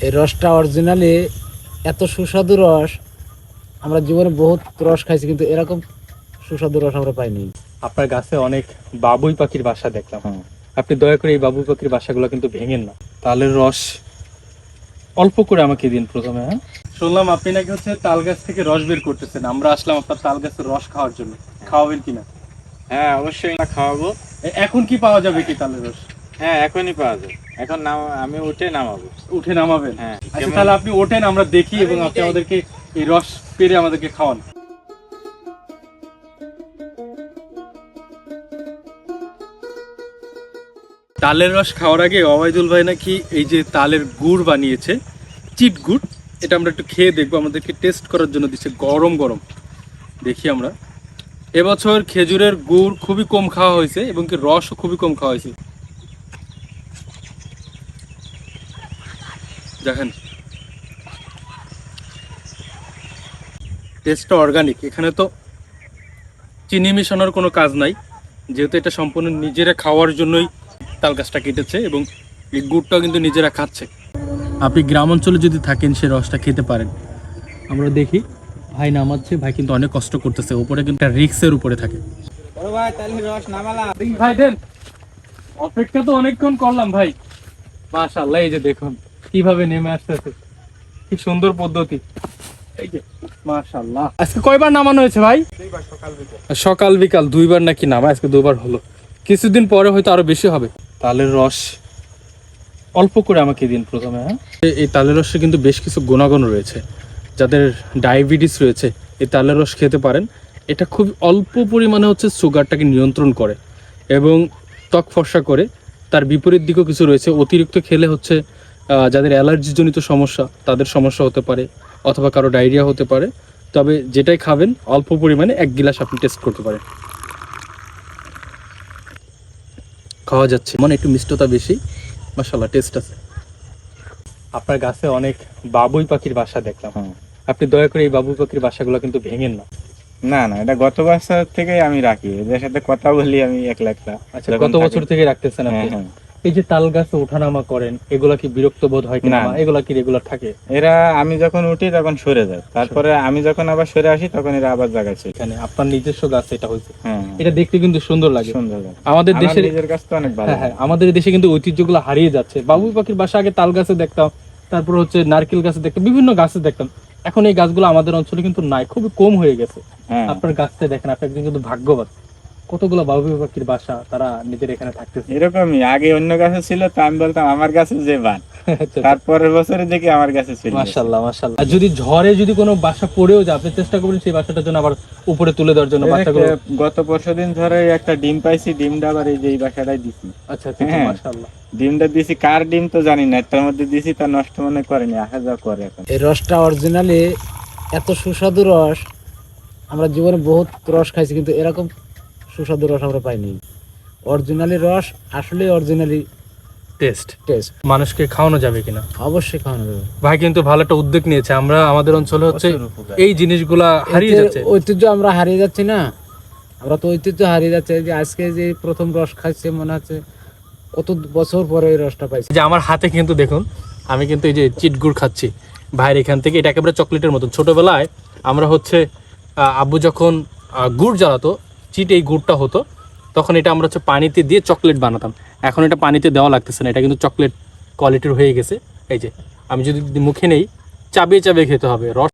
এই রসটা অরিজিনালি এত সুস্বাদু রস আমরা জীবনে বহুত রস খাইছি, কিন্তু এরকম সুস্বাদু রস আমরা পাইনি। আপনার গাছে অনেক বাবুই পাখির বাসা দেখলাম। আপনি দয়া করে এই বাবুই পাখির বাসাগুলো কিন্তু ভেঙেন না। তালের রস অল্প করে আমাকে দিন প্রথমে। হ্যাঁ, শুনলাম আপনি নাকি হচ্ছে তাল গাছ থেকে রস বের করতেছেন। আমরা আসলাম আপনার তাল গাছের রস খাওয়ার জন্য, খাওয়াবেন কিনা? হ্যাঁ, অবশ্যই না, খাওয়াবো। এখন কি পাওয়া যাবে কি তালের রস? হ্যাঁ, এখনই পাওয়া যাবে। এখন আমি উঠে নামাবো। উঠে নামাবেন? হ্যাঁ। আচ্ছা, তাহলে আপনি ওঠেন, আমরা দেখি এবং আপনি আমাদেরকে এই রস পেরে আমাদেরকে খাওয়ান। তালের রস খাওয়ার আগে ওবায়দুল ভাই নাকি এই যে তালের গুড় বানিয়েছে, চিট গুড়। এটা আমরা একটু খেয়ে দেখবো, আমাদেরকে টেস্ট করার জন্য দিচ্ছে গরম গরম। দেখি আমরা। এবছর খেজুরের গুড় খুবই কম খাওয়া হয়েছে এবং কি রসও খুবই কম খাওয়া হয়েছে। দেখেন, টেস্টটা অর্গানিক। এখানে তো চিনি মিশানোর কোনো কাজ নাই, যেহেতু এটা সম্পূর্ণ নিজেরা খাওয়ার জন্যই তাল গাছটা কেটেছে এবং এই গুড়টাও কিন্তু নিজেরা খাচ্ছে। আপনি গ্রাম অঞ্চলে যদি থাকেন সে রসটা খেতে পারেন। আমরা দেখি ভাই নামাচ্ছে, ভাই কিন্তু অনেক কষ্ট করতেছে, উপরে কিন্তু রিক্সের উপরে থাকে। ভাই, তাহলে রস নামালাম। ভাই দেন, অপেক্ষা তো অনেকক্ষণ করলাম ভাই। মাশাআল্লাহ, এই যে দেখুন কিভাবে নেমে আসতেছে, কি সুন্দর পদ্ধতি। এই যে মাশাআল্লাহ। আজকে কয়বার নামানো হয়েছে ভাই? দুইবার, সকাল বিকাল। সকাল বিকাল দুইবার নাকি নামা, আজকে দুবার হলো। কিছুদিন পরে হয়তো আরো বেশি হবে। তালের রস অল্প করে আমাকে দিন প্রথমে। হ্যাঁ, এই তালের রসে কিন্তু বেশ কিছু গুণাগুণ রয়েছে। যাদের ডায়াবেটিস রয়েছে এই তালের রস খেতে পারেন। এটা খুব অল্প পরিমাণে হচ্ছে সুগারটাকে নিয়ন্ত্রণ করে এবং ত্বক ফর্সা করে। তার বিপরীত দিকও কিছু রয়েছে, অতিরিক্ত খেলে হচ্ছে যাদের অ্যালার্জিজনিত সমস্যা তাদের সমস্যা হতে পারে, অথবা কারো ডায়রিয়া হতে পারে। তবে যেটাই খাবেন অল্প পরিমাণে 1 গিলাস আপনি টেস্ট করতে পারেন। খাওয়া যাচ্ছে, মানে একটু মিষ্টতা বেশি, মাশাআল্লাহ টেস্ট আছে। আপনার গাছে অনেক বাবুই পাখির বাসা দেখলাম। আপনি দয়া করে এই বাবুই পাখির বাসাগুলো কিন্তু ভেঙেন না। না না, এটা গত বছর থেকে আমি রাখি, এদের সাথে কথা বলি আমি একলা। আচ্ছা, গত বছর থেকে রাখতেছেন আপনি? হ্যাঁ। এই যে তাল গাছে ওঠানামা করেন, এগুলা কি বিরক্ত বোধ হয় কিনা? না। এগুলা কি রেগুলার থাকে? এরা আমি যখন উঠি তখন সরে যায়, তারপরে আমি যখন আবার সরে আসি তখন এরা আবার জায়গায় ছিল। এখানে আপনার নিজস্ব গাছ এটা হয়েছে? হ্যাঁ, এটা দেখতে কিন্তু সুন্দর লাগে। সুন্দর লাগে। আমাদের আমার দেশের নিজের কাছে তো অনেক ভালো। হ্যাঁ, আমাদের দেশে কিন্তু ঐতিহ্যগুলো হারিয়ে যাচ্ছে। বাবুই পাখির বাসা আগে তাল গাছে দেখতাম, তারপর হচ্ছে নারকেল গাছে দেখতাম, বিভিন্ন গাছে দেখতাম। এখন এই গাছগুলো আমাদের অঞ্চলে কিন্তু নাই, খুবই কম হয়ে গেছে। হ্যাঁ। আপনার গাছটা দেখেন, আপনি একজন কিন্তু ভাগ্যবান। কতগুলো বাবুই পাখির বাসা তারা নিজের এখানে থাকতেছে। এরকমই আগে অন্য গাছে ছিল, তো আমি বলতাম আমার গাছে যে বান, আচ্ছা, তারপরের বছরে দেখি আমার কাছে ছিল। মাশাআল্লাহ মাশাআল্লাহ। আর যদি ঝড়ে যদি কোনো বাসা পড়েও যায়, আপনি চেষ্টা করবেন সেই বাসাটার জন্য আবার উপরে তুলে দেওয়ার জন্য বাচ্চাগুলো। গত পরশুদিন ধরে একটা ডিম পাইছি, ডিমটা আবার এই যে এই বাসাটাই দিছি। আচ্ছা আচ্ছা, হ্যাঁ। মাশাআল্লাহ। ডিমটা দিছি, কার ডিম তো জানি না, তার মধ্যে দিছি, তা নষ্ট মনে করেনি, আসা যাওয়া করে। এখন এই রসটা অরিজিনালি এত সুস্বাদু রস আমরা জীবনে বহুত রস খাইছি, কিন্তু এরকম সুস্বাদু রস আমরা পাইনি। অরিজিনালি রস আসলে অরিজিনালি টেস্ট টেস্ট। মানুষকে খাওয়ানো যাবে কিনা? অবশ্যই খাওয়ানো যাবে। ভাই কিন্তু ভালো একটা উদ্যোগ নিয়েছে। আমরা আমাদের অঞ্চলে হচ্ছে এই জিনিসগুলা হারিয়ে এতে যাচ্ছে। ঐতিহ্য আমরা হারিয়ে যাচ্ছি না, আমরা তো ঐতিহ্য হারিয়ে যাচ্ছে। এই যে আজকে যে প্রথম রস খাইছে, মনে হচ্ছে কত বছর পরে এই রসটা পাইছি। যে আমার হাতে কিন্তু দেখুন, আমি কিন্তু এই যে চিটগুড় খাচ্ছি ভাইয়ের এখান থেকে। এটা একেবারে চকলেটের মতন। ছোটবেলায় আমরা হচ্ছে আব্বু যখন গুড় জ্বালাতো, চিট এই গুড়টা হতো, তখন এটা আমরা হচ্ছে পানিতে দিয়ে চকলেট বানাতাম। এখন এটা পানিতে দেওয়া লাগতেছে না, এটা কিন্তু চকলেট কোয়ালিটির হয়ে গেছে। এই যে আমি যদি মুখে নেই, চাবিয়ে চাবিয়ে খেতে হবে। রস